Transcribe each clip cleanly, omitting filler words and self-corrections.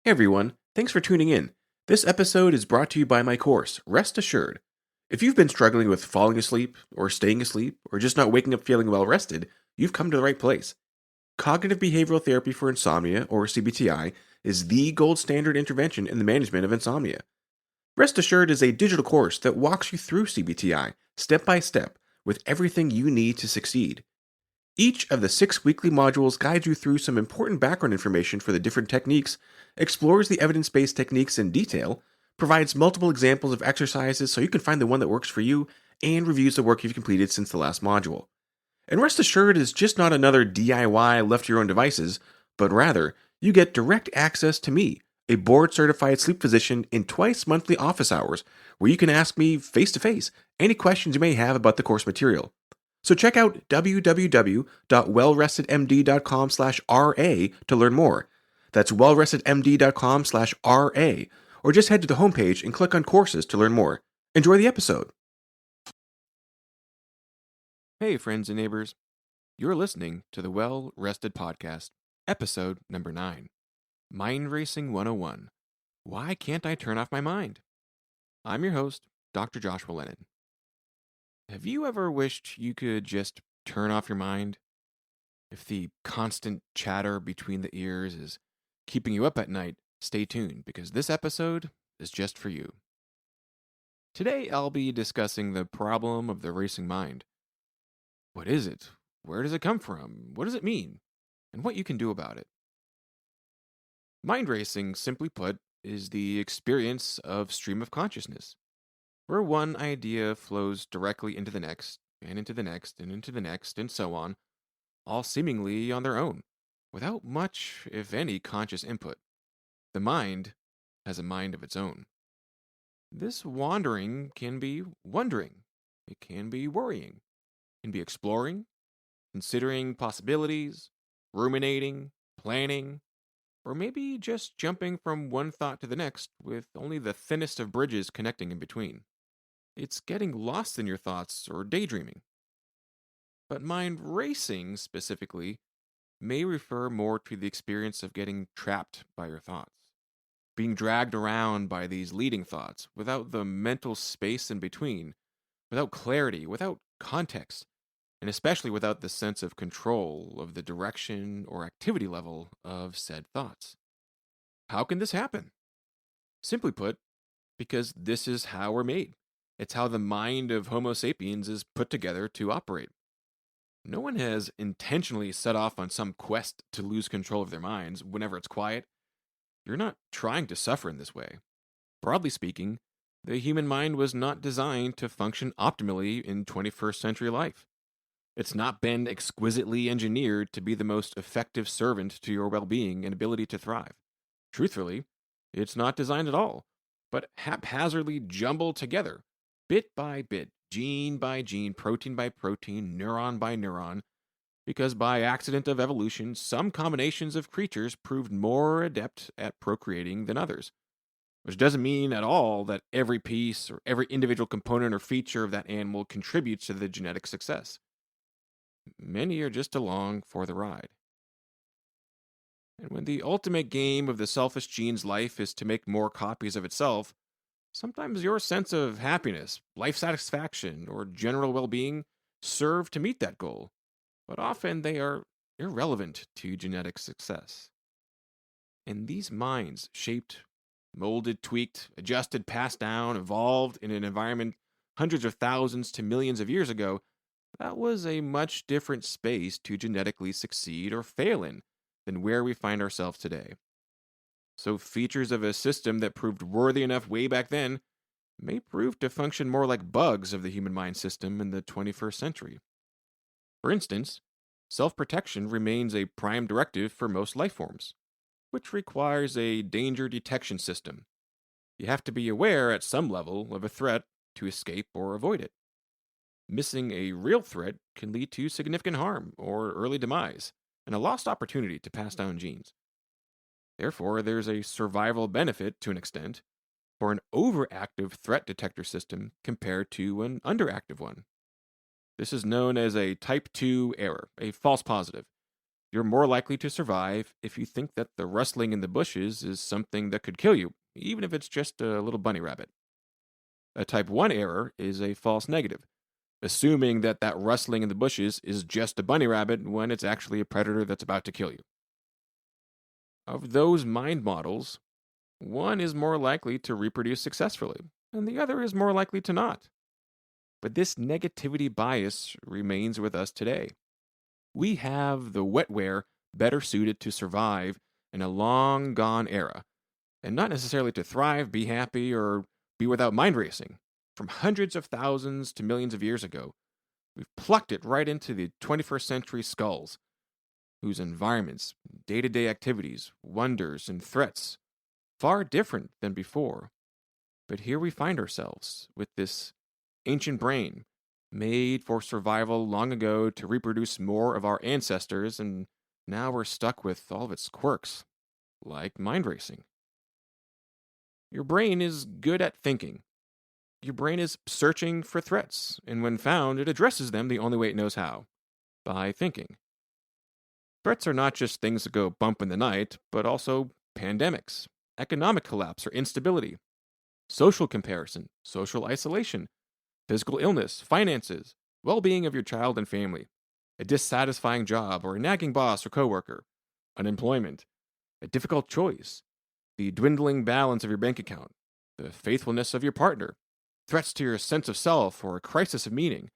Hey everyone, thanks for tuning in. This episode is brought to you by my course, Rest Assured. If you've been struggling with falling asleep, or staying asleep, or just not waking up feeling well rested, you've come to the right place. Cognitive behavioral therapy for insomnia, or CBTI, is the gold standard intervention in the management of insomnia. Rest Assured is a digital course that walks you through CBTI, step by step, with everything you need to succeed. Each of the 6 weekly modules guides you through some important background information for the different techniques, explores the evidence based techniques in detail, provides multiple examples of exercises so you can find the one that works for you, and reviews the work you've completed since the last module. And Rest Assured is just not another DIY left to your own devices, but rather, you get direct access to me, a board certified sleep physician, in twice monthly office hours, where you can ask me face to face any questions you may have about the course material. So check out www.wellrestedmd.com/RA to learn more. That's wellrestedmd.com/RA, or just head to the homepage and click on courses to learn more. Enjoy the episode. Hey, friends and neighbors. You're listening to the Well Rested Podcast, episode number 9, Mindracing 101. Why can't I turn off my mind? I'm your host, Dr. Joshua Lennon. Have you ever wished you could just turn off your mind? If the constant chatter between the ears is keeping you up at night, stay tuned because this episode is just for you. Today I'll be discussing the problem of the racing mind. What is it? Where does it come from? What does it mean? And what you can do about it. Mind racing, simply put, is the experience of stream of consciousness, where one idea flows directly into the next, and into the next, and into the next, and so on, all seemingly on their own, without much, if any, conscious input. The mind has a mind of its own. This wandering can be wondering, it can be worrying, it can be exploring, considering possibilities, ruminating, planning, or maybe just jumping from one thought to the next with only the thinnest of bridges connecting in between. It's getting lost in your thoughts or daydreaming. But mind racing, specifically, may refer more to the experience of getting trapped by your thoughts, being dragged around by these leading thoughts without the mental space in between, without clarity, without context, and especially without the sense of control of the direction or activity level of said thoughts. How can this happen? Simply put, because this is how we're made. It's how the mind of Homo sapiens is put together to operate. No one has intentionally set off on some quest to lose control of their minds whenever it's quiet. You're not trying to suffer in this way. Broadly speaking, the human mind was not designed to function optimally in 21st century life. It's not been exquisitely engineered to be the most effective servant to your well-being and ability to thrive. Truthfully, it's not designed at all, but haphazardly jumbled together, bit by bit, gene by gene, protein by protein, neuron by neuron, because by accident of evolution, some combinations of creatures proved more adept at procreating than others. Which doesn't mean at all that every piece or every individual component or feature of that animal contributes to the genetic success. Many are just along for the ride. And when the ultimate game of the selfish gene's life is to make more copies of itself, sometimes your sense of happiness, life satisfaction, or general well being serve to meet that goal, but often they are irrelevant to genetic success. And these minds, shaped, molded, tweaked, adjusted, passed down, evolved in an environment hundreds of thousands to millions of years ago, that was a much different space to genetically succeed or fail in than where we find ourselves today. So features of a system that proved worthy enough way back then may prove to function more like bugs of the human mind system in the 21st century. For instance, self-protection remains a prime directive for most life forms, which requires a danger detection system. You have to be aware at some level of a threat to escape or avoid it. Missing a real threat can lead to significant harm or early demise, and a lost opportunity to pass down genes. Therefore, there's a survival benefit, to an extent, for an overactive threat detector system compared to an underactive one. This is known as a type 2 error, a false positive, You're more likely to survive if you think that the rustling in the bushes is something that could kill you, even if it's just a little bunny rabbit. A type 1 error is a false negative, assuming that that rustling in the bushes is just a bunny rabbit when it's actually a predator that's about to kill you. Of those mind models, one is more likely to reproduce successfully, and the other is more likely to not. But this negativity bias remains with us today. We have the wetware better suited to survive in a long gone era, and not necessarily to thrive, be happy, or be without mind racing. From hundreds of thousands to millions of years ago, we've plucked it right into the 21st century skulls, whose environments, day to day activities, wonders, and threats far different than before. But here we find ourselves with this ancient brain made for survival long ago to reproduce more of our ancestors, and now we're stuck with all of its quirks, like mind racing. Your brain is good at thinking. Your brain is searching for threats, and when found, it addresses them the only way it knows how, by thinking. Threats are not just things that go bump in the night, but also pandemics, economic collapse or instability, social comparison, social isolation, physical illness, finances, well being of your child and family, a dissatisfying job or a nagging boss or coworker, unemployment, a difficult choice, the dwindling balance of your bank account, the faithfulness of your partner, threats to your sense of self, or a crisis of meaning.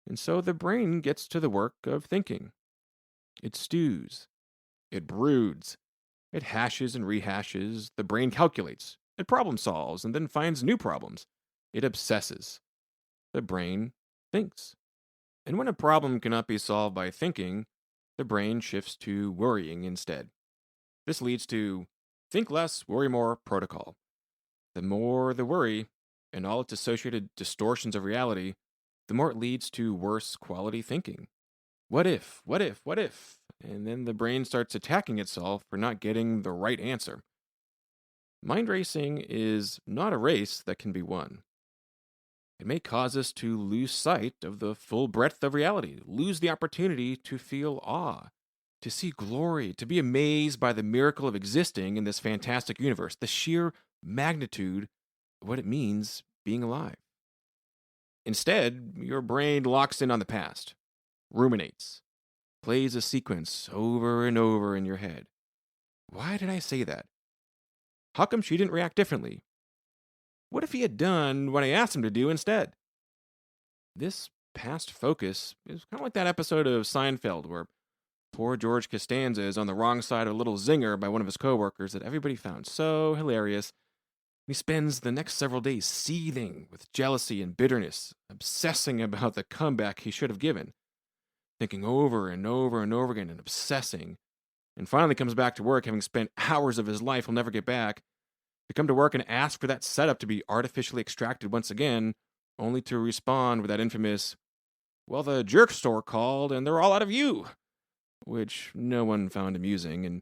And so the brain gets to the work of thinking. It stews, it broods, it hashes and rehashes, the brain calculates, it problem solves, and then finds new problems. It obsesses. The brain thinks. And when a problem cannot be solved by thinking, the brain shifts to worrying instead. This leads to think less, worry more protocol. The more the worry, and all its associated distortions of reality, the more it leads to worse quality thinking. What if, what if, what if? And then the brain starts attacking itself for not getting the right answer. Mind racing is not a race that can be won. It may cause us to lose sight of the full breadth of reality, lose the opportunity to feel awe, to see glory, to be amazed by the miracle of existing in this fantastic universe, the sheer magnitude of what it means being alive. Instead, your brain locks in on the past, ruminates, plays a sequence over and over in your head. Why did I say that? How come she didn't react differently? What if he had done what I asked him to do instead? This past focus is kind of like that episode of Seinfeld where poor George Costanza is on the wrong side of a little zinger by one of his coworkers that everybody found so hilarious. He spends the next several days seething with jealousy and bitterness, obsessing about the comeback he should have given, thinking over and over and over again and obsessing, and finally comes back to work having spent hours of his life he'll never get back, to come to work and ask for that setup to be artificially extracted once again, only to respond with that infamous, well, the jerk store called and they're all out of you, which no one found amusing and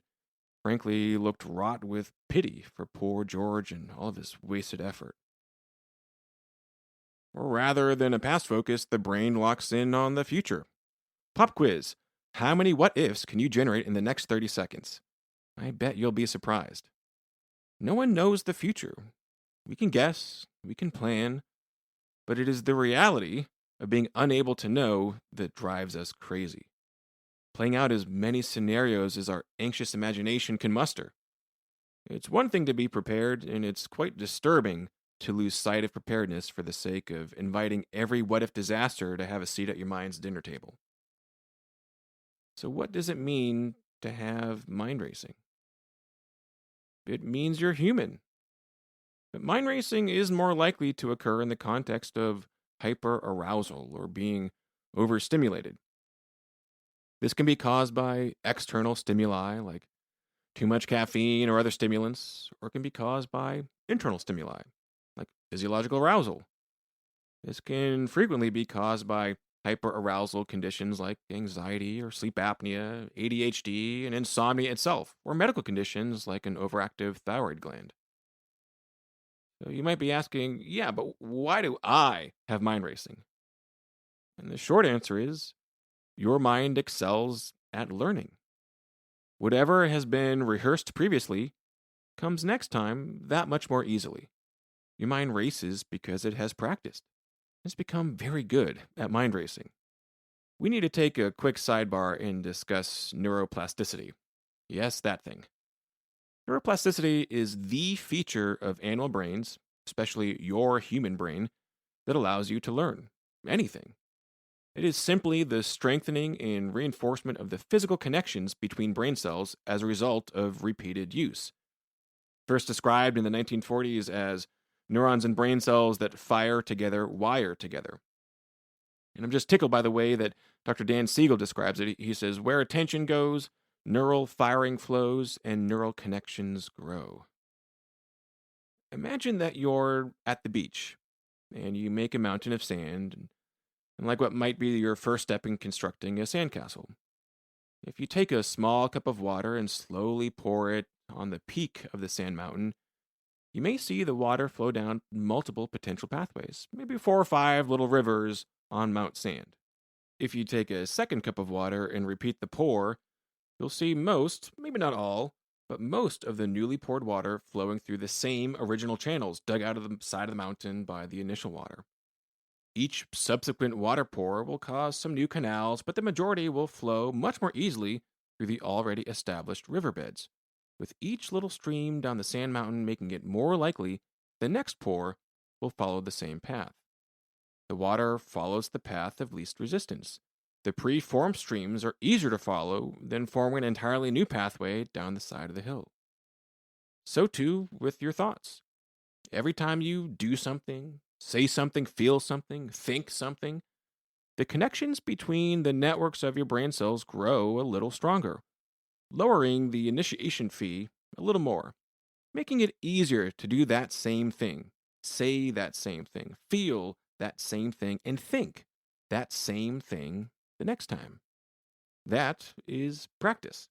frankly looked wrought with pity for poor George and all of his wasted effort. Or rather than a past focus, the brain locks in on the future. Pop quiz. How many what ifs can you generate in the next 30 seconds? I bet you'll be surprised. No one knows the future. We can guess, we can plan, but it is the reality of being unable to know that drives us crazy, playing out as many scenarios as our anxious imagination can muster. It's one thing to be prepared, and it's quite disturbing to lose sight of preparedness for the sake of inviting every what if disaster to have a seat at your mind's dinner table. So, what does it mean to have mind racing? It means you're human. But mind racing is more likely to occur in the context of hyperarousal or being overstimulated. This can be caused by external stimuli like too much caffeine or other stimulants, or it can be caused by internal stimuli like physiological arousal. This can frequently be caused by hyperarousal conditions like anxiety or sleep apnea, ADHD, and insomnia itself, or medical conditions like an overactive thyroid gland. So you might be asking, yeah, but why do I have mind racing? And the short answer is your mind excels at learning. Whatever has been rehearsed previously comes next time that much more easily. Your mind races because it has practiced. It's become very good at mind racing. We need to take a quick sidebar and discuss neuroplasticity. Yes, that thing. Neuroplasticity is the feature of animal brains, especially your human brain, that allows you to learn anything. It is simply the strengthening and reinforcement of the physical connections between brain cells as a result of repeated use. First described in the 1940s as neurons and brain cells that fire together, wire together. And I'm just tickled by the way that Dr. Dan Siegel describes it. He says, where attention goes, neural firing flows and neural connections grow. Imagine that you're at the beach and you make a mountain of sand, and like what might be your first step in constructing a sandcastle. If you take a small cup of water and slowly pour it on the peak of the sand mountain, you may see the water flow down multiple potential pathways, maybe 4 or 5 little rivers on Mount Sand. If you take a second cup of water and repeat the pour, you'll see most, maybe not all, but most of the newly poured water flowing through the same original channels dug out of the side of the mountain by the initial water. Each subsequent water pour will cause some new canals, but the majority will flow much more easily through the already established riverbeds, with each little stream down the sand mountain making it more likely the next pour will follow the same path. The water follows the path of least resistance. The pre-formed streams are easier to follow than forming an entirely new pathway down the side of the hill. So too with your thoughts. Every time you do something, say something, feel something, think something, the connections between the networks of your brain cells grow a little stronger, lowering the initiation fee a little more, making it easier to do that same thing, say that same thing, feel that same thing, and think that same thing the next time. That is practice.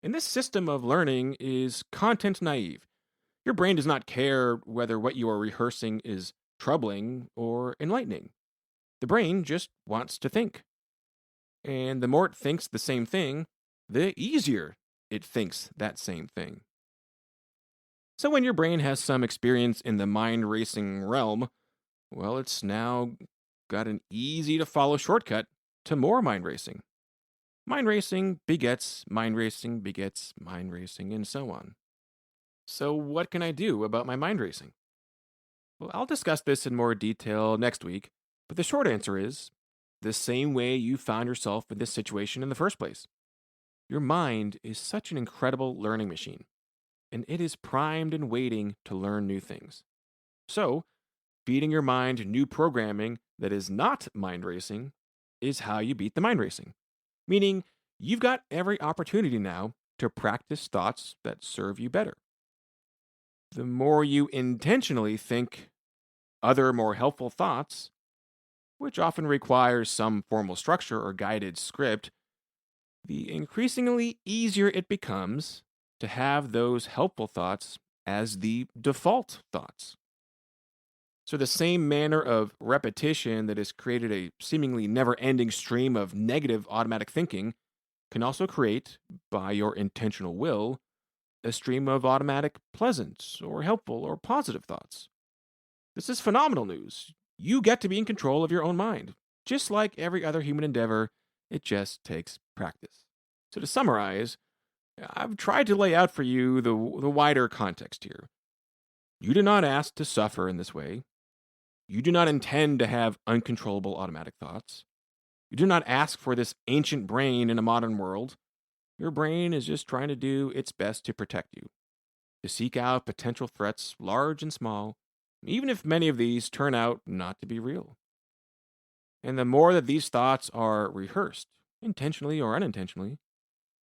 And this system of learning is content naive. Your brain does not care whether what you are rehearsing is troubling or enlightening. The brain just wants to think. And the more it thinks the same thing, the easier it thinks that same thing. So when your brain has some experience in the mind racing realm, well, it's now got an easy to follow shortcut to more mind racing. Mind racing begets mind racing begets mind racing, and so on. So, what can I do about my mind racing? Well, I'll discuss this in more detail next week, but the short answer is the same way you found yourself in this situation in the first place. Your mind is such an incredible learning machine, and it is primed and waiting to learn new things. So, feeding your mind new programming that is not mind racing is how you beat the mind racing. Meaning, you've got every opportunity now to practice thoughts that serve you better. The more you intentionally think other more helpful thoughts, which often requires some formal structure or guided script, the increasingly easier it becomes to have those helpful thoughts as the default thoughts. So, the same manner of repetition that has created a seemingly never ending stream of negative automatic thinking can also create, by your intentional will, a stream of automatic pleasant or helpful or positive thoughts. This is phenomenal news. You get to be in control of your own mind. Just like every other human endeavor, it just takes practice. So, to summarize, I've tried to lay out for you the wider context here. You do not ask to suffer in this way. You do not intend to have uncontrollable automatic thoughts. You do not ask for this ancient brain in a modern world. Your brain is just trying to do its best to protect you, to seek out potential threats, large and small, even if many of these turn out not to be real. And the more that these thoughts are rehearsed, intentionally or unintentionally,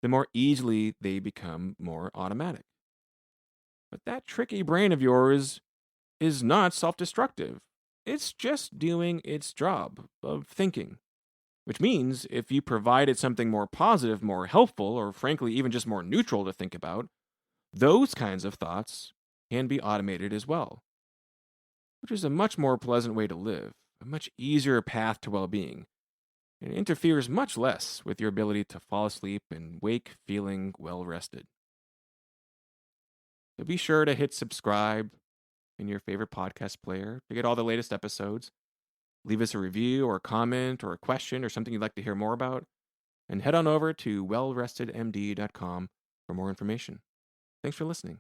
the more easily they become more automatic. But that tricky brain of yours is not self destructive. It's just doing its job of thinking. Which means if you provided something more positive, more helpful, or frankly, even just more neutral to think about, those kinds of thoughts can be automated as well, which is a much more pleasant way to live, a much easier path to well being. and it interferes much less with your ability to fall asleep and wake feeling well rested. So be sure to hit subscribe in your favorite podcast player to get all the latest episodes. Leave us a review or a comment or a question or something you'd like to hear more about. And head on over to wellrestedmd.com for more information. Thanks for listening.